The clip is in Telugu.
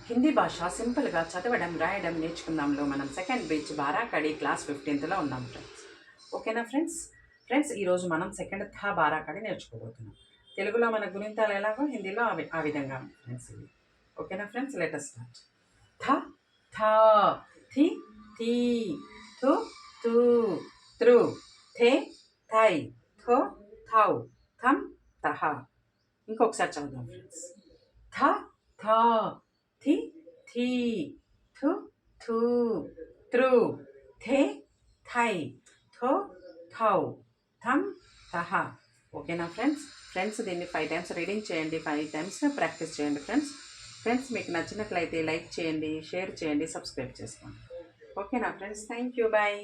హిందీ భాష సింపుల్గా చదవడం రాయడం నేర్చుకుందాంలో మనం సెకండ్ బ్రిడ్జ్ బారాకడి క్లాస్ 15th ఉన్నాం ఫ్రెండ్స్. ఓకేనా ఫ్రెండ్స్ ఈరోజు మనం సెకండ్ థా బారాకడి నేర్చుకోబోతున్నాం. తెలుగులో మన గుణింతాలు ఎలాగో హిందీలో ఆ విధంగా ఫ్రెండ్స్ ఇవి. ఓకేనా ఫ్రెండ్స్, లెట్ us స్టార్ట్. థ థా థి థీ థు తూ త్రు థే థై థో థౌ థం తహ. ఇంకొకసారి చదువుదాం ఫ్రెండ్స్. థ థా థి థీ థు థూ త్రు థే థై థో థౌ థం తహ. ఓకేనా ఫ్రెండ్స్ దీన్ని 5 times రీడింగ్ చేయండి, 5 times ప్రాక్టీస్ చేయండి ఫ్రెండ్స్ మీకు నచ్చినట్లయితే లైక్ చేయండి, షేర్ చేయండి, సబ్స్క్రైబ్ చేసుకోండి. ఓకేనా ఫ్రెండ్స్, థ్యాంక్ యూ, బాయ్.